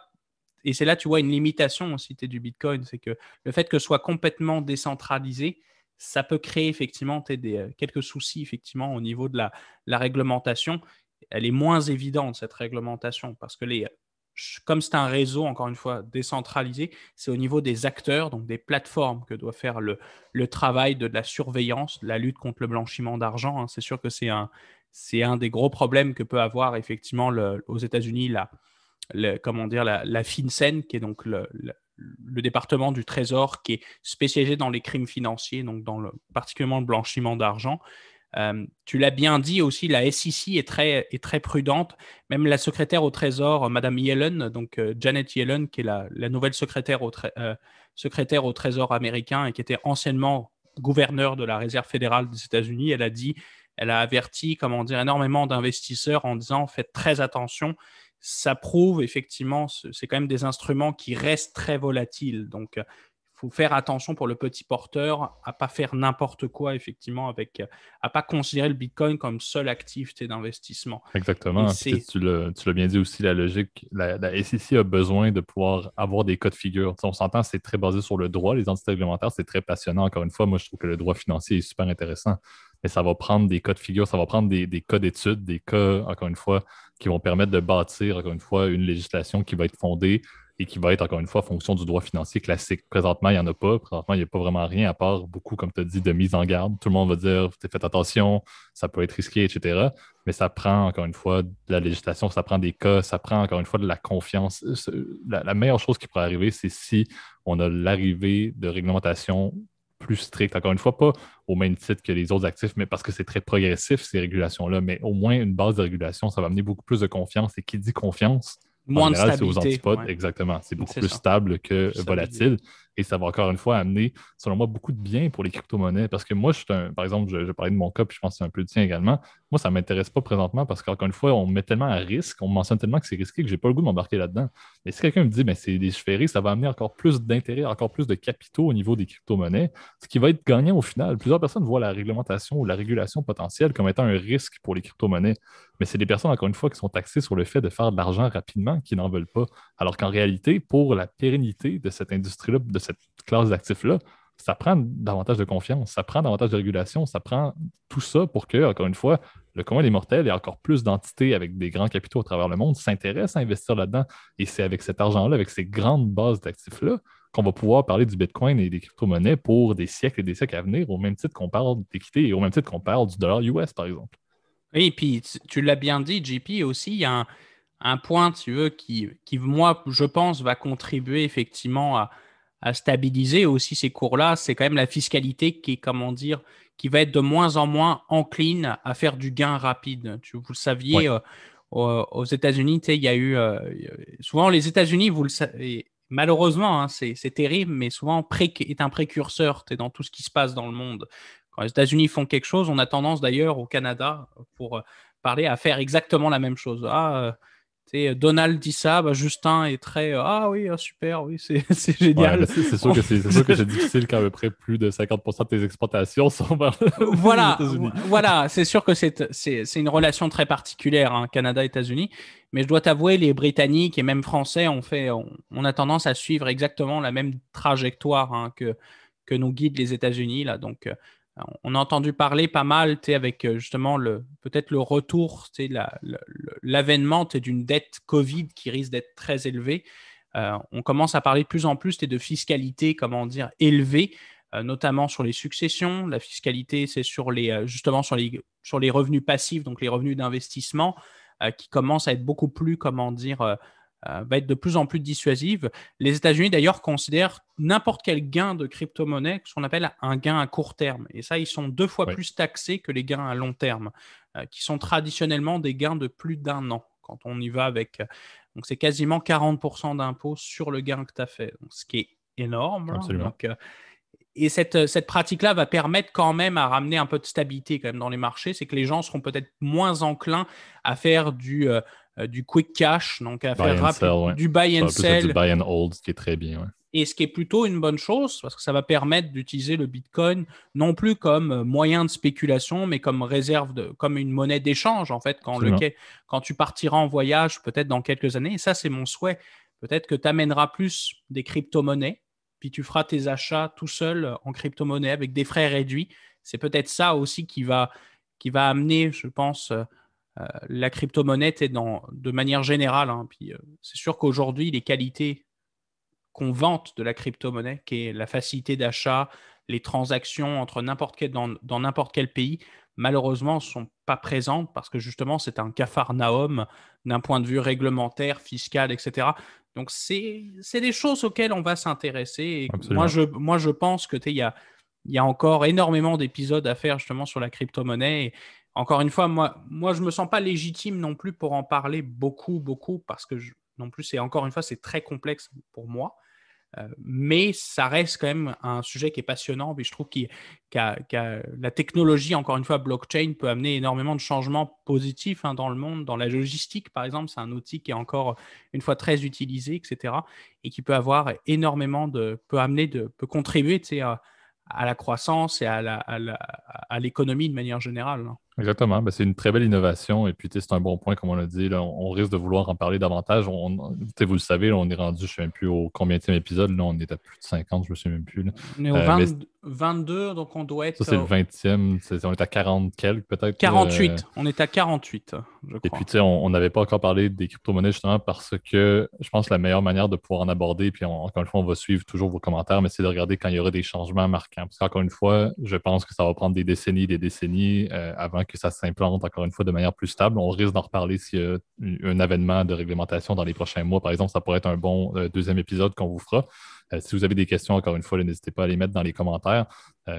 et c'est là tu vois une limitation aussi du Bitcoin, c'est que le fait que ce soit complètement décentralisé, ça peut créer effectivement quelques soucis effectivement au niveau de la réglementation. Elle est moins évidente, cette réglementation, parce que comme c'est un réseau, encore une fois, décentralisé, c'est au niveau des acteurs, donc des plateformes, que doit faire le travail de la surveillance, de la lutte contre le blanchiment d'argent. Hein. C'est sûr que c'est un des gros problèmes que peut avoir effectivement aux États-Unis comment dire, la FinCEN, qui est donc le département du Trésor qui est spécialisé dans les crimes financiers, donc particulièrement le blanchiment d'argent. Tu l'as bien dit aussi, la SEC est très prudente. Même la secrétaire au Trésor, Madame Yellen, donc Janet Yellen, qui est la nouvelle secrétaire au Trésor américain et qui était anciennement gouverneur de la Réserve fédérale des États-Unis, elle a dit elle a averti, comment dire, énormément d'investisseurs en disant faites très attention. Ça prouve effectivement, c'est quand même des instruments qui restent très volatiles. Donc, il faut faire attention pour le petit porteur à pas faire n'importe quoi, effectivement, à pas considérer le Bitcoin comme seule activité d'investissement. Et Exactement. Puis c'est tu l'as bien dit aussi, la logique, la SEC a besoin de pouvoir avoir des cas de figure. Tu sais, on s'entend, c'est très basé sur le droit, les entités réglementaires, c'est très passionnant. Encore une fois, moi, je trouve que le droit financier est super intéressant. Mais ça va prendre des cas de figure, ça va prendre des cas d'études, des cas, encore une fois, qui vont permettre de bâtir, encore une fois, une législation qui va être fondée et qui va être, encore une fois, fonction du droit financier classique. Présentement, il n'y en a pas. Présentement, il n'y a pas vraiment rien à part beaucoup, comme tu as dit, de mise en garde. Tout le monde va dire, faites attention, ça peut être risqué, etc. Mais ça prend, encore une fois, de la législation, ça prend des cas, ça prend, encore une fois, de la confiance. La meilleure chose qui pourrait arriver, c'est si on a l'arrivée de réglementation plus stricte. Encore une fois, pas au même titre que les autres actifs, mais parce que c'est très progressif, ces régulations-là. Mais au moins, une base de régulation, ça va amener beaucoup plus de confiance. Et qui dit confiance, en moins de général, c'est aux stabilité. antipodes, Ouais, exactement. C'est beaucoup c'est plus ça. stable que Plus stabilité. volatile. Et ça va encore une fois amener, selon moi, beaucoup de bien pour les crypto-monnaies. Parce que moi, par exemple, je parlais de mon cas, puis je pense que c'est un peu le tien également. Moi, ça ne m'intéresse pas présentement parce qu'encore une fois, on me met tellement à risque, on me mentionne tellement que c'est risqué que je n'ai pas le goût de m'embarquer là-dedans. Mais si quelqu'un me dit, ben, c'est des chevérés, ça va amener encore plus d'intérêt, encore plus de capitaux au niveau des crypto-monnaies, ce qui va être gagnant au final. Plusieurs personnes voient la réglementation ou la régulation potentielle comme étant un risque pour les crypto-monnaies. Mais c'est des personnes, encore une fois, qui sont taxées sur le fait de faire de l'argent rapidement, qui n'en veulent pas. Alors qu'en réalité, pour la pérennité de cette industrie-là, de cette classe d'actifs-là, ça prend davantage de confiance, ça prend davantage de régulation, ça prend tout ça pour que, encore une fois, le commun des mortels et encore plus d'entités avec des grands capitaux à travers le monde s'intéressent à investir là-dedans. Et c'est avec cet argent-là, avec ces grandes bases d'actifs-là, qu'on va pouvoir parler du Bitcoin et des crypto-monnaies pour des siècles et des siècles à venir, au même titre qu'on parle d'équité et au même titre qu'on parle du dollar US, par exemple. Oui, et puis tu l'as bien dit, JP, aussi, il y a un point, tu veux, moi, je pense, va contribuer effectivement à stabiliser aussi ces cours-là. C'est quand même la fiscalité qui est, comment dire, qui va être de moins en moins encline à faire du gain rapide. Vous le Oui, saviez, aux États-Unis, tu sais, il y a eu souvent les États-Unis, vous le savez, malheureusement, hein, c'est terrible, mais souvent est un précurseur, tu sais, dans tout ce qui se passe dans le monde. Quand les États-Unis font quelque chose, on a tendance d'ailleurs au Canada pour parler à faire exactement la même chose. Donald dit ça, bah, Justin est très ah oui, ah, super, oui, c'est c'est ouais, mais génial. c'est sûr que c'est sûr que c'est difficile quand à peu près plus de 50% de tes exportations sont vers les Voilà, États-Unis. voilà, c'est sûr que c'est une relation très particulière, hein, Canada-États-Unis, mais je dois t'avouer, les Britanniques et même Français on a tendance à suivre exactement la même trajectoire, hein, que nous guident les États-Unis là. Donc, on a entendu parler pas mal, tu sais, avec justement peut-être le retour, tu sais, l'avènement tu sais, d'une dette Covid qui risque d'être très élevée. On commence à parler de plus en plus tu sais, de fiscalité, comment dire, élevée, notamment sur les successions. La fiscalité, c'est justement sur les revenus passifs, donc les revenus d'investissement, qui commencent à être beaucoup plus, comment dire, va être de plus en plus dissuasive. Les États-Unis, d'ailleurs, considèrent n'importe quel gain de crypto-monnaie, ce qu'on appelle un gain à court terme. Et ça, ils sont 2 fois Oui, plus taxés que les gains à long terme, qui sont traditionnellement des gains de plus d'1 an. Quand on y va avec. Donc, c'est quasiment 40% d'impôt sur le gain que tu as fait. Donc, ce qui est énorme, là. absolument. Donc, et cette pratique-là va permettre quand même à ramener un peu de stabilité quand même dans les marchés. C'est que les gens seront peut-être moins enclins à faire du quick cash, donc à Buy faire and sell, ouais. du buy Ça and va plus être du sell, buy and hold, ce qui est très bien, ouais. et ce qui est plutôt une bonne chose parce que ça va permettre d'utiliser le Bitcoin non plus comme moyen de spéculation, mais comme comme une monnaie d'échange en fait Absolument. quand tu partiras en voyage peut-être dans quelques années. Et ça, c'est mon souhait. Peut-être que tu amèneras plus des crypto-monnaies, puis tu feras tes achats tout seul en crypto-monnaie avec des frais réduits. C'est peut-être ça aussi qui va amener, je pense, la crypto-monnaie de manière générale, hein. Puis c'est sûr qu'aujourd'hui, les qualités qu'on vante de la crypto-monnaie, qui est la facilité d'achat, les transactions entre dans n'importe quel pays, malheureusement, ne sont pas présentes parce que justement, c'est un capharnaüm d'un point de vue réglementaire, fiscal, etc. Donc, c'est des choses auxquelles on va s'intéresser. Et Absolument. moi, je pense que il y a encore énormément d'épisodes à faire justement sur la crypto-monnaie. Et encore une fois, je ne me sens pas légitime non plus pour en parler beaucoup, beaucoup, parce que non plus, encore une fois, c'est très complexe pour moi. Mais ça reste quand même un sujet qui est passionnant. Mais je trouve la technologie, encore une fois, blockchain, peut amener énormément de changements positifs dans le monde. Dans la logistique, par exemple, c'est un outil qui est encore une fois très utilisé, etc. Et qui peut avoir peut contribuer, tu sais, à la croissance et à l'économie de manière générale. Exactement. Ben, c'est une très belle innovation. Et puis, tu sais, c'est un bon point, comme on l'a dit. Là, on risque de vouloir en parler davantage. Tu sais, vous le savez, là, on est rendu, je ne sais même plus au combienième épisode. Là, on est à plus de 50, je ne me souviens même plus. Là. On est au Mais 22, donc on doit ça, être c'est le 20e. On est à 40 quelques, peut-être. Là, 48. On est à 48, je Et puis, crois. tu sais, on n'avait pas encore parlé des crypto-monnaies justement parce que je pense que la meilleure manière de pouvoir en aborder, puis encore une fois, on va suivre toujours vos commentaires, mais c'est de regarder quand il y aura des changements marquants. Parce qu'encore une fois, je pense que ça va prendre des décennies avant que ça s'implante encore une fois de manière plus stable. On risque d'en reparler s'il y a un avènement de réglementation dans les prochains mois. Par exemple, ça pourrait être un bon deuxième épisode qu'on vous fera. Si vous avez des questions, encore une fois, n'hésitez pas à les mettre dans les commentaires.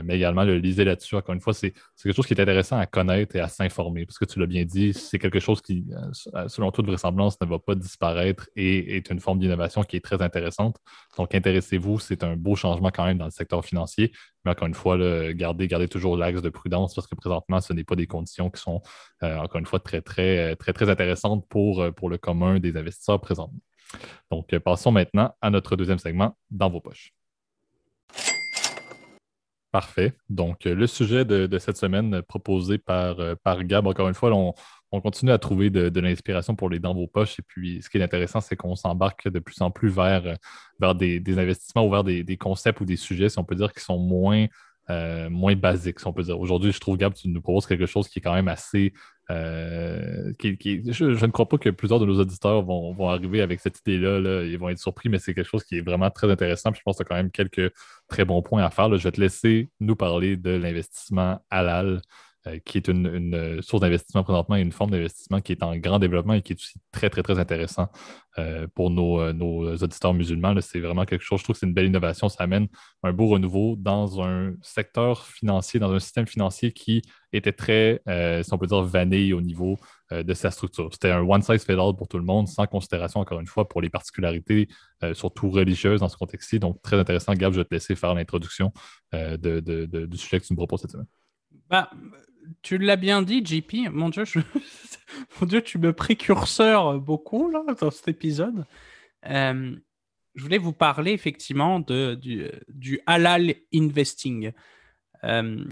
Mais également, le lisez là-dessus. Encore une fois, c'est quelque chose qui est intéressant à connaître et à s'informer. Parce que tu l'as bien dit, c'est quelque chose qui, selon toute vraisemblance, ne va pas disparaître et est une forme d'innovation qui est très intéressante. Donc, intéressez-vous, c'est un beau changement quand même dans le secteur financier. Mais encore une fois, là, gardez toujours l'axe de prudence parce que présentement, ce n'est pas des conditions qui sont, encore une fois, très intéressantes pour le commun des investisseurs présentement. Donc, passons maintenant à notre deuxième segment, dans vos poches. Parfait. Donc, le sujet de cette semaine proposé par Gab, encore une fois, là, on continue à trouver de l'inspiration pour les dans vos poches. Et puis, ce qui est intéressant, c'est qu'on s'embarque de plus en plus vers des investissements ou vers des concepts ou des sujets, si on peut dire, qui sont moins basiques, si on peut dire. Aujourd'hui, je trouve, Gab, tu nous proposes quelque chose qui est quand même assez. Je ne crois pas que plusieurs de nos auditeurs vont arriver avec cette idée-là. Là. Ils vont être surpris, mais c'est quelque chose qui est vraiment très intéressant. Puis je pense que tu as quand même quelques très bons points à faire. Là. Je vais te laisser nous parler de l'investissement halal, qui est une source d'investissement présentement et une forme d'investissement qui est en grand développement et qui est aussi très intéressant pour nos auditeurs musulmans. Là. C'est vraiment quelque chose, je trouve que c'est une belle innovation. Ça amène un beau renouveau dans un secteur financier, dans un système financier qui était très, si on peut dire, vanille au niveau de sa structure. C'était un one size fit all pour tout le monde, sans considération, encore une fois, pour les particularités, surtout religieuses dans ce contexte-ci. Donc, très intéressant. Gab, je vais te laisser faire l'introduction du sujet que tu me proposes cette semaine. Bah, tu l'as bien dit, JP. Mon Dieu, Mon Dieu, tu me précurseurs beaucoup là, dans cet épisode. Je voulais vous parler effectivement du halal investing. Euh,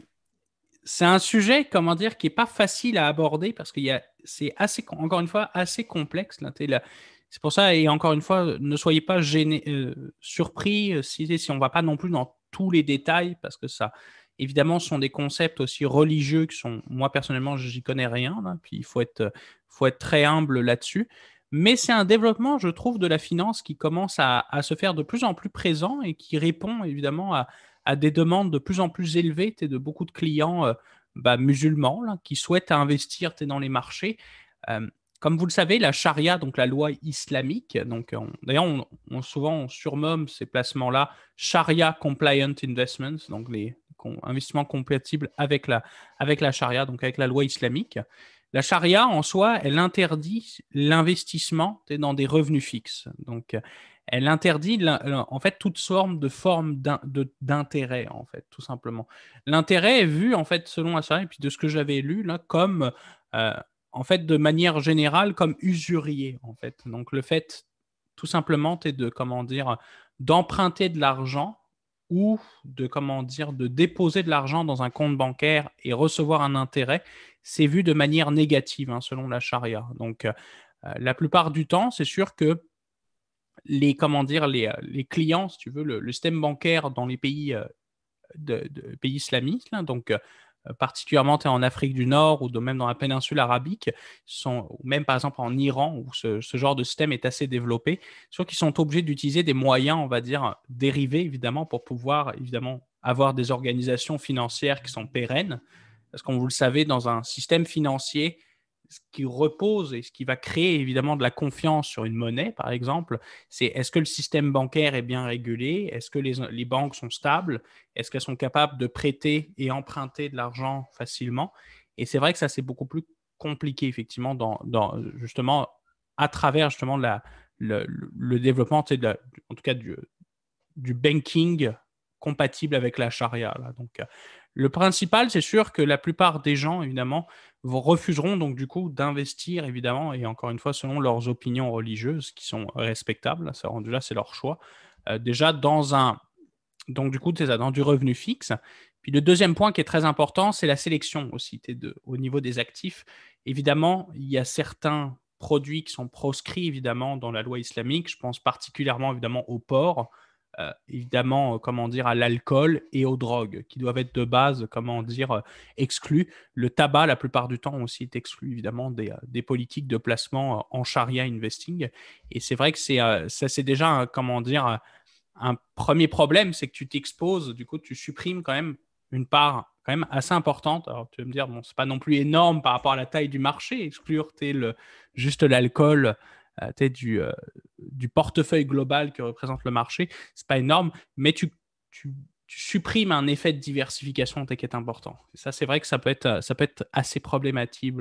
c'est un sujet, comment dire, qui est pas facile à aborder parce c'est assez, encore une fois, assez complexe. Là, c'est pour ça, et encore une fois, ne soyez pas surpris si on va pas non plus dans tous les détails parce que ça, évidemment, ce sont des concepts aussi religieux qui sont, moi personnellement, j'y connais rien. Là, puis faut être très humble là-dessus. Mais c'est un développement, je trouve, de la finance qui commence à se faire de plus en plus présent et qui répond évidemment à des demandes de plus en plus élevées de beaucoup de clients musulmans là, qui souhaitent investir dans les marchés. Euh, Comme vous le savez, la charia, donc la loi islamique, donc d'ailleurs souvent on surnomme ces placements-là Sharia Compliant Investments, donc les investissements compatibles avec la charia, donc avec la loi islamique. La charia, en soi, elle interdit l'investissement dans des revenus fixes. Donc, elle interdit en fait toute forme d'intérêt, en fait, tout simplement. L'intérêt est vu, en fait, selon la charia, et puis de ce que j'avais lu, là, comme, en fait, de manière générale, comme usurier, en fait. Donc, le fait, tout simplement, comment dire, d'emprunter de l'argent ou comment dire, de déposer de l'argent dans un compte bancaire et recevoir un intérêt, c'est vu de manière négative selon la charia. Donc, la plupart du temps, c'est sûr que comment dire, les clients, si tu veux, le système bancaire dans les pays, pays islamiques, là, donc particulièrement en Afrique du Nord ou même dans la péninsule arabique, ou même par exemple en Iran où ce genre de système est assez développé, sûr qu'ils sont obligés d'utiliser des moyens, on va dire, dérivés évidemment pour pouvoir évidemment avoir des organisations financières qui sont pérennes. Parce que comme vous le savez, dans un système financier, ce qui repose et ce qui va créer évidemment de la confiance sur une monnaie, par exemple, c'est est-ce que le système bancaire est bien régulé? Est-ce que les banques sont stables? Est-ce qu'elles sont capables de prêter et emprunter de l'argent facilement? Et c'est vrai que ça, c'est beaucoup plus compliqué, effectivement, justement, à travers justement le développement, en tout cas, du banking compatible avec la charia. Là. Donc, le principal, c'est sûr que la plupart des gens, évidemment, refuseront donc du coup d'investir, évidemment, et encore une fois, selon leurs opinions religieuses qui sont respectables. Ça, rendu là, c'est leur choix. Déjà, donc du coup, c'est ça, dans du revenu fixe. Puis le deuxième point qui est très important, c'est la sélection aussi au niveau des actifs. Évidemment, il y a certains produits qui sont proscrits, évidemment, dans la loi islamique. Je pense particulièrement, évidemment, au porc, évidemment, comment dire, à l'alcool et aux drogues, qui doivent être de base, comment dire, exclus. Le tabac, la plupart du temps, aussi est exclu, évidemment, des politiques de placement en charia investing. Et c'est vrai que ça, c'est déjà, comment dire, un premier problème, c'est que tu t'exposes, du coup, tu supprimes quand même une part quand même assez importante. Alors, tu vas me dire, bon, c'est pas non plus énorme par rapport à la taille du marché, exclure juste l'alcool du portefeuille global que représente le marché, c'est pas énorme, mais tu supprimes un effet de diversification qui est important. Et ça, c'est vrai que ça peut être assez problématique.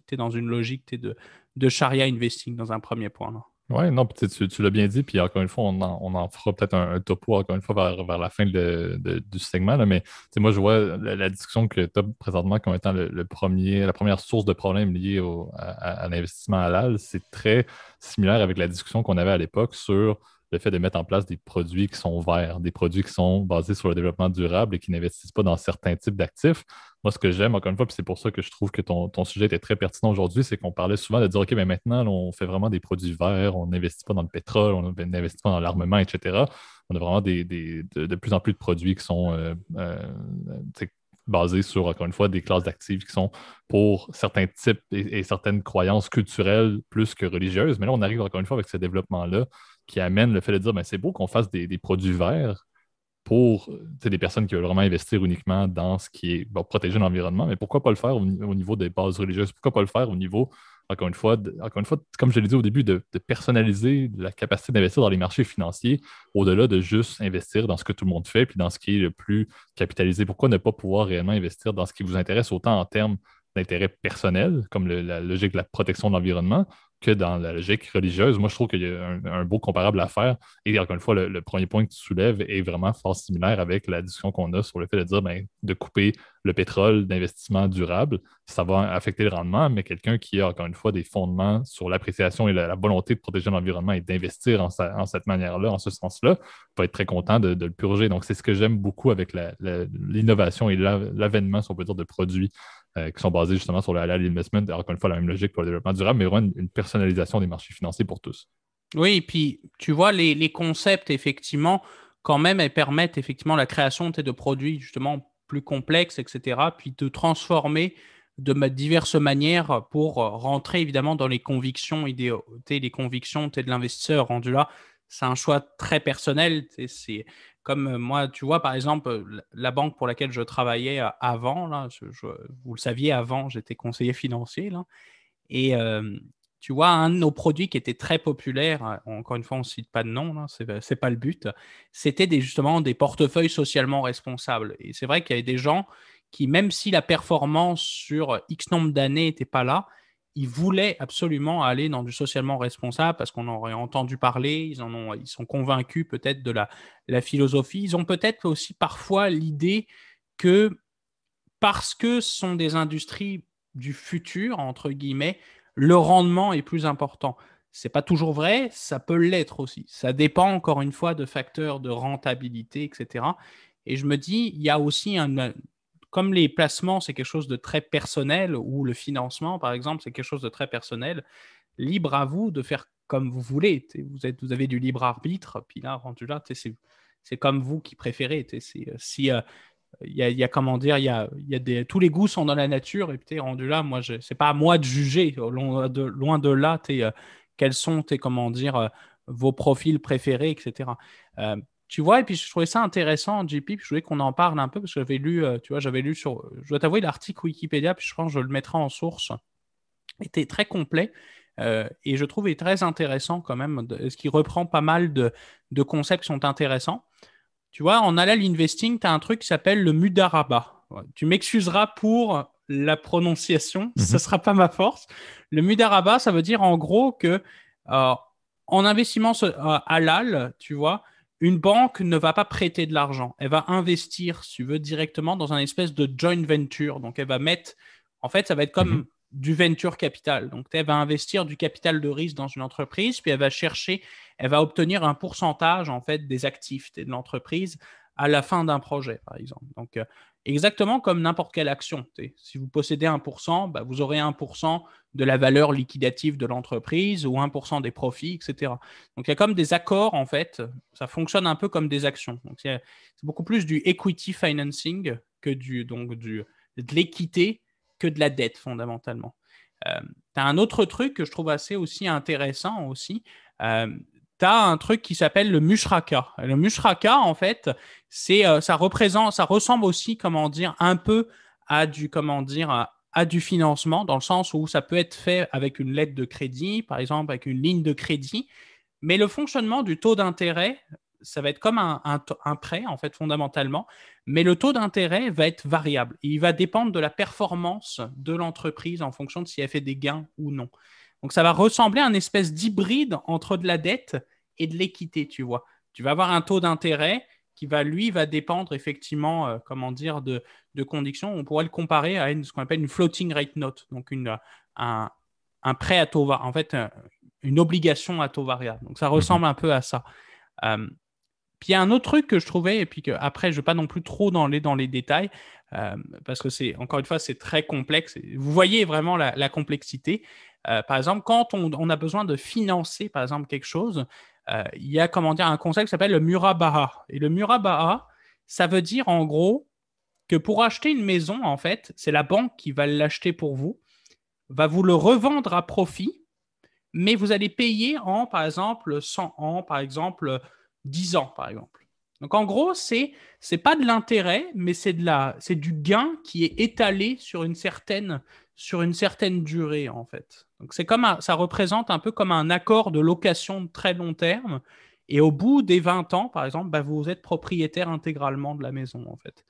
Tu es dans une logique de charia investing dans un premier point. Là. Oui, non, puis tu l'as bien dit, puis encore une fois, on en fera peut-être un topo encore une fois vers la fin du segment, là, mais moi, je vois la discussion que tu as présentement comme étant la première source de problème liée à l'investissement halal, c'est très similaire avec la discussion qu'on avait à l'époque sur le fait de mettre en place des produits qui sont verts, des produits qui sont basés sur le développement durable et qui n'investissent pas dans certains types d'actifs. Moi, ce que j'aime, encore une fois, puis c'est pour ça que je trouve que ton sujet était très pertinent aujourd'hui, c'est qu'on parlait souvent de dire, OK, mais maintenant, là, on fait vraiment des produits verts, on n'investit pas dans le pétrole, on n'investit pas dans l'armement, etc. On a vraiment de plus en plus de produits qui sont basés sur, encore une fois, des classes d'actifs qui sont pour certains types et certaines croyances culturelles plus que religieuses. Mais là, on arrive encore une fois avec ce développement-là qui amène le fait de dire, ben, c'est beau qu'on fasse des produits verts pour des personnes qui veulent vraiment investir uniquement dans ce qui est protéger l'environnement, mais pourquoi pas le faire au niveau des bases religieuses? Pourquoi pas le faire au niveau, encore une fois, comme je l'ai dit au début, de personnaliser la capacité d'investir dans les marchés financiers au-delà de juste investir dans ce que tout le monde fait puis dans ce qui est le plus capitalisé? Pourquoi ne pas pouvoir réellement investir dans ce qui vous intéresse autant en termes d'intérêt personnel, comme la logique de la protection de l'environnement, que dans la logique religieuse? Moi, je trouve qu'il y a un beau comparable à faire. Et encore une fois, le premier point que tu soulèves est vraiment fort similaire avec la discussion qu'on a sur le fait de dire ben, de couper le pétrole d'investissement durable, ça va affecter le rendement, mais quelqu'un qui a encore une fois des fondements sur l'appréciation et la volonté de protéger l'environnement et d'investir en cette manière-là, en ce sens-là, va être très content de le purger. Donc, c'est ce que j'aime beaucoup avec l'innovation et l'avènement, si on peut dire, de produits qui sont basés justement sur le halal investment. Encore une fois, la même logique pour le développement durable, mais vraiment une personnalisation des marchés financiers pour tous. Oui, et puis tu vois, les concepts, effectivement, quand même, elles permettent effectivement la création de produits justement plus complexes, etc., puis de transformer de diverses manières pour rentrer évidemment dans les convictions idéaux, les convictions de l'investisseur. Rendu là, c'est un choix très personnel. C'est comme moi, tu vois, par exemple, la banque pour laquelle je travaillais avant, là, vous le saviez, avant, j'étais conseiller financier, là, et tu vois, un de nos produits qui était très populaire, encore une fois, on ne cite pas de nom, c'est pas le but, c'était justement des portefeuilles socialement responsables. Et c'est vrai qu'il y avait des gens qui, même si la performance sur X nombre d'années n'était pas là, ils voulaient absolument aller dans du socialement responsable parce qu'on aurait entendu parler, ils sont convaincus peut-être de la philosophie. Ils ont peut-être aussi parfois l'idée que parce que ce sont des industries du futur, entre guillemets, le rendement est plus important. C'est pas toujours vrai, ça peut l'être aussi. Ça dépend encore une fois de facteurs de rentabilité, etc. Et je me dis, il y a aussi comme les placements, c'est quelque chose de très personnel, ou le financement, par exemple, c'est quelque chose de très personnel, libre à vous de faire comme vous voulez. Vous avez du libre arbitre, puis là, rendu là, c'est comme vous qui préférez. Si il y a comment dire, tous les goûts sont dans la nature et puis rendu là, moi, c'est pas à moi de juger, loin de là, quels sont comment dire, vos profils préférés, etc. Tu vois, et puis je trouvais ça intéressant, JP, puis je voulais qu'on en parle un peu parce que j'avais lu je dois t'avouer, l'article Wikipédia, puis je pense que je le mettrai en source, était très complet. Et je trouve très intéressant quand même, ce qui reprend pas mal de concepts qui sont intéressants. Tu vois, en halal investing, tu as un truc qui s'appelle le mudaraba. Ouais, tu m'excuseras pour la prononciation, ce ne Mhm. sera pas ma force. Le mudaraba, ça veut dire en gros que en investissement halal, tu vois, une banque ne va pas prêter de l'argent. Elle va investir, si tu veux, directement dans un espèce de joint venture. Donc, elle va mettre, en fait, ça va être Mhm. comme du venture capital. Donc, elle va investir du capital de risque dans une entreprise, puis elle va obtenir un pourcentage, en fait, des actifs de l'entreprise à la fin d'un projet, par exemple. Donc, exactement comme n'importe quelle action. Si vous possédez 1%, bah, vous aurez 1% de la valeur liquidative de l'entreprise ou 1% des profits, etc. Donc, il y a comme des accords, en fait. Ça fonctionne un peu comme des actions. Donc, c'est beaucoup plus du equity financing que de l'équité que de la dette, fondamentalement. Tu as un autre truc que je trouve assez aussi intéressant aussi. Tu as un truc qui s'appelle le mushraka. Le mushraka, en fait, ça ressemble aussi, comment dire, un peu à à du financement, dans le sens où ça peut être fait avec une lettre de crédit, par exemple, avec une ligne de crédit, mais le fonctionnement du taux d'intérêt, ça va être comme un prêt, en fait, fondamentalement, mais le taux d'intérêt va être variable. Il va dépendre de la performance de l'entreprise en fonction de si elle fait des gains ou non. Donc, ça va ressembler à une espèce d'hybride entre de la dette et de l'équité, tu vois. Tu vas avoir un taux d'intérêt qui va dépendre effectivement, de conditions. On pourrait le comparer à ce qu'on appelle une floating rate note, donc un, un prêt à taux variable. En fait, une obligation à taux variable. Donc ça Mhm. ressemble un peu à ça. Euh, Puis il y a un autre truc que je trouvais, et puis que après je ne vais pas non plus trop dans les détails, parce que encore une fois, c'est très complexe. Vous voyez vraiment la complexité. Par exemple, quand on a besoin de financer, par exemple, quelque chose, il y a, un concept qui s'appelle le murabaha. Et le murabaha, ça veut dire en gros que pour acheter une maison, en fait, c'est la banque qui va l'acheter pour vous, va vous le revendre à profit, mais vous allez payer par exemple, 100 ans, par exemple, 10 ans, par exemple. Donc, en gros, c'est pas de l'intérêt, mais c'est du gain qui est étalé sur une certaine durée, en fait. Donc, ça représente un peu comme un accord de location de très long terme. Et au bout des 20 ans, par exemple, bah, vous êtes propriétaire intégralement de la maison, en fait.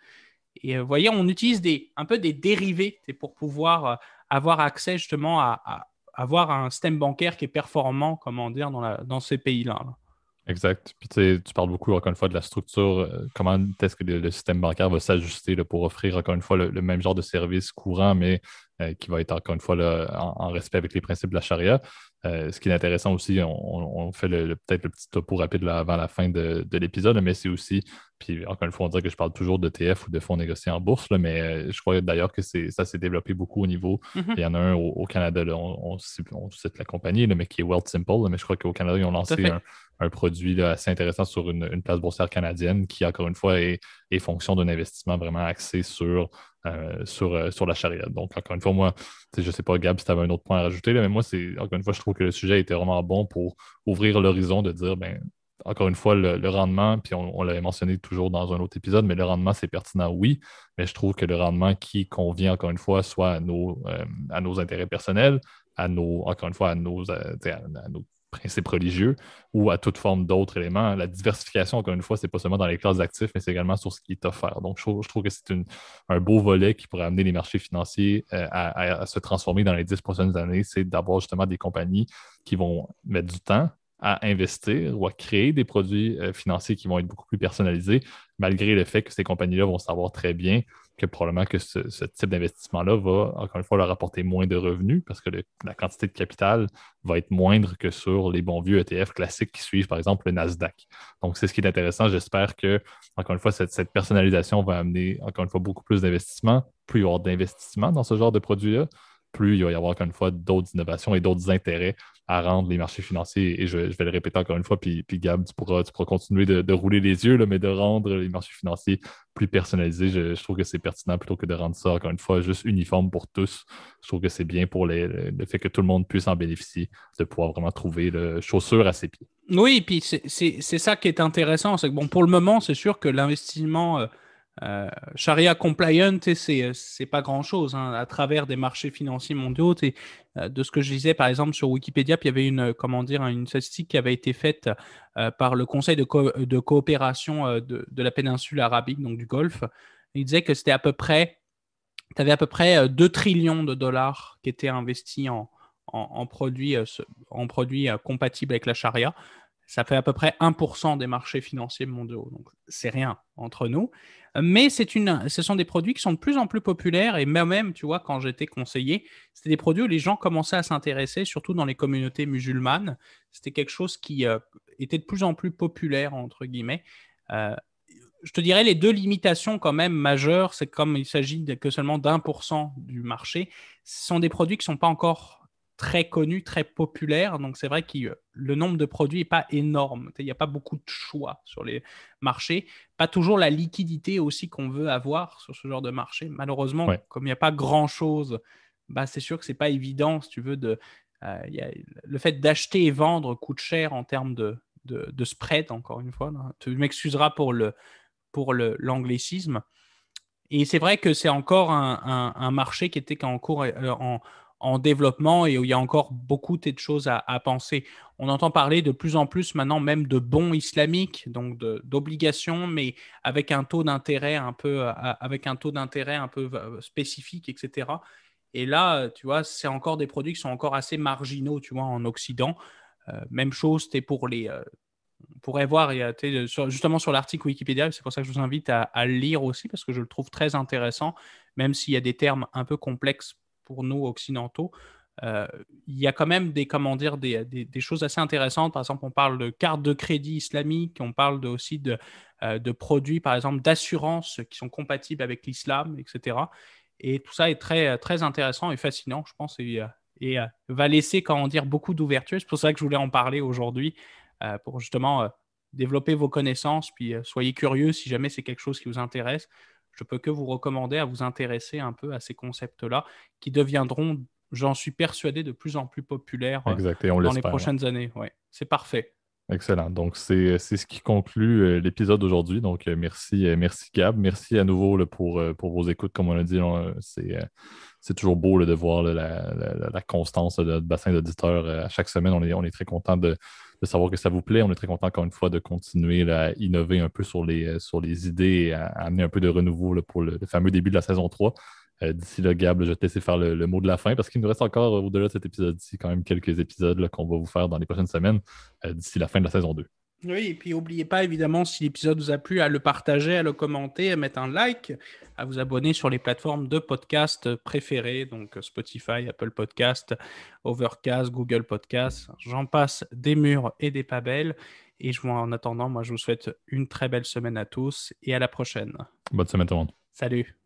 Et vous voyez, on utilise un peu des dérivés pour pouvoir avoir accès justement à avoir un système bancaire qui est performant, comment dire, dans ces pays-là. Là. Exact. Puis tu parles beaucoup, encore une fois, de la structure, comment est-ce que le système bancaire va s'ajuster là, pour offrir, encore une fois, le même genre de service courant, mais qui va être, encore une fois, là, en respect avec les principes de la charia. Ce qui est intéressant aussi, on fait peut-être le petit topo rapide là, avant la fin de l'épisode, mais c'est aussi, puis encore une fois, on dirait que je parle toujours d'ETF ou de fonds négociés en bourse, là, mais je crois d'ailleurs que ça s'est développé beaucoup au niveau. Mhm, Il y en a un au Canada, là, on cite la compagnie, là, mais qui est Wealthsimple, là, mais je crois qu'au Canada, ils ont tout à lancé fait. un produit là, assez intéressant sur une place boursière canadienne qui, encore une fois, est fonction d'un investissement vraiment axé sur la charia. Donc, encore une fois, moi, je ne sais pas, Gab, si tu avais un autre point à rajouter, là, mais moi, encore une fois, je trouve que le sujet était vraiment bon pour ouvrir l'horizon de dire, ben, encore une fois, le rendement, puis on l'avait mentionné toujours dans un autre épisode, mais le rendement, c'est pertinent, oui, mais je trouve que le rendement qui convient, encore une fois, soit à nos intérêts personnels, encore une fois, à nos principes religieux ou à toute forme d'autres éléments. La diversification, encore une fois, c'est pas seulement dans les classes d'actifs, mais c'est également sur ce qui est offert. Donc, je trouve que c'est un beau volet qui pourrait amener les marchés financiers à se transformer dans les 10 prochaines années, c'est d'avoir justement des compagnies qui vont mettre du temps à investir ou à créer des produits financiers qui vont être beaucoup plus personnalisés, malgré le fait que ces compagnies-là vont savoir très bien que probablement que ce type d'investissement-là va, encore une fois, leur apporter moins de revenus parce que la quantité de capital va être moindre que sur les bons vieux ETF classiques qui suivent, par exemple, le Nasdaq. Donc, c'est ce qui est intéressant. J'espère que, encore une fois, cette personnalisation va amener, encore une fois, beaucoup plus d'investissement. Plus il y aura d'investissement dans ce genre de produits-là, plus il va y avoir, encore une fois, d'autres innovations et d'autres intérêts à rendre les marchés financiers. Et je vais le répéter encore une fois, puis Gab, tu pourras continuer de rouler les yeux, là, mais de rendre les marchés financiers plus personnalisés. Je trouve que c'est pertinent plutôt que de rendre ça, encore une fois, juste uniforme pour tous. Je trouve que c'est bien pour le fait que tout le monde puisse en bénéficier, de pouvoir vraiment trouver le chaussure à ses pieds. Oui, et puis c'est ça qui est intéressant. C'est que bon, pour le moment, c'est sûr que l'investissement Sharia compliant, tu sais, c'est pas grand-chose hein, à travers des marchés financiers mondiaux. De ce que je disais, par exemple, sur Wikipédia, puis il y avait comment dire, une statistique qui avait été faite par le Conseil de coopération de la péninsule arabique, donc du Golfe. Il disait que c'était tu avais à peu près 2 trillions de dollars qui étaient investis en produits compatibles avec la charia. Ça fait à peu près 1% des marchés financiers mondiaux. Donc, c'est rien entre nous. Mais ce sont des produits qui sont de plus en plus populaires. Et moi-même, tu vois, quand j'étais conseiller, c'était des produits où les gens commençaient à s'intéresser, surtout dans les communautés musulmanes. C'était quelque chose qui était de plus en plus populaire, entre guillemets. Euh, je te dirais les deux limitations quand même majeures, c'est comme il s'agit que seulement d'1% du marché, ce sont des produits qui ne sont pas encore très connus, très populaires. Donc c'est vrai que le nombre de produits n'est pas énorme. Il n'y a pas beaucoup de choix sur les marchés. Pas toujours la liquidité aussi qu'on veut avoir sur ce genre de marché. Malheureusement, Ouais. comme il n'y a pas grand-chose, bah, c'est sûr que ce n'est pas évident, si tu veux, le fait d'acheter et vendre coûte cher en termes de spread, encore une fois. Là. Tu m'excuseras pour l'anglicisme. Et c'est vrai que c'est encore un marché qui était en cours en développement et où il y a encore beaucoup de choses à penser. On entend parler de plus en plus maintenant même de bons islamiques, donc d'obligations, mais avec un taux d'intérêt un peu spécifique, etc. Et là, tu vois, c'est encore des produits qui sont encore assez marginaux, tu vois, en Occident. Même chose, c'était pour on pourrait voir, justement sur l'article Wikipédia, c'est pour ça que je vous invite à le lire aussi, parce que je le trouve très intéressant, même s'il y a des termes un peu complexes pour nous occidentaux. Euh, il y a quand même comment dire, des choses assez intéressantes. Par exemple, on parle de cartes de crédit islamique, on parle aussi de produits, par exemple, d'assurance qui sont compatibles avec l'islam, etc. Et tout ça est très, très intéressant et fascinant, je pense, et va laisser, comment dire, beaucoup d'ouverture. C'est pour ça que je voulais en parler aujourd'hui pour justement développer vos connaissances, puis soyez curieux si jamais c'est quelque chose qui vous intéresse. Je peux que vous recommander à vous intéresser un peu à ces concepts-là qui deviendront, j'en suis persuadé, de plus en plus populaires Exact, et on dans les l'espère. Ouais. prochaines années. Ouais, c'est parfait. Excellent. Donc, c'est ce qui conclut l'épisode d'aujourd'hui. Donc, merci Gab. Merci à nouveau là, pour vos écoutes. Comme on a dit, c'est toujours beau là, de voir là, la constance de notre bassin d'auditeurs à chaque semaine. On est très content de savoir que ça vous plaît. On est très content, encore une fois, de continuer là, à innover un peu sur les idées et à amener un peu de renouveau là, pour le fameux début de la saison 3. D'ici là, Gab, je vais te laisser faire le mot de la fin parce qu'il nous reste encore, au-delà de cet épisode-ci, quand même quelques épisodes là, qu'on va vous faire dans les prochaines semaines d'ici la fin de la saison 2. Oui, et puis n'oubliez pas évidemment si l'épisode vous a plu à le partager, à le commenter, à mettre un like, à vous abonner sur les plateformes de podcast préférées, donc Spotify, Apple Podcast, Overcast, Google Podcast, j'en passe des murs et des pas belles. Et en attendant, moi je vous souhaite une très belle semaine à tous et à la prochaine. Bonne semaine tout le monde. Salut!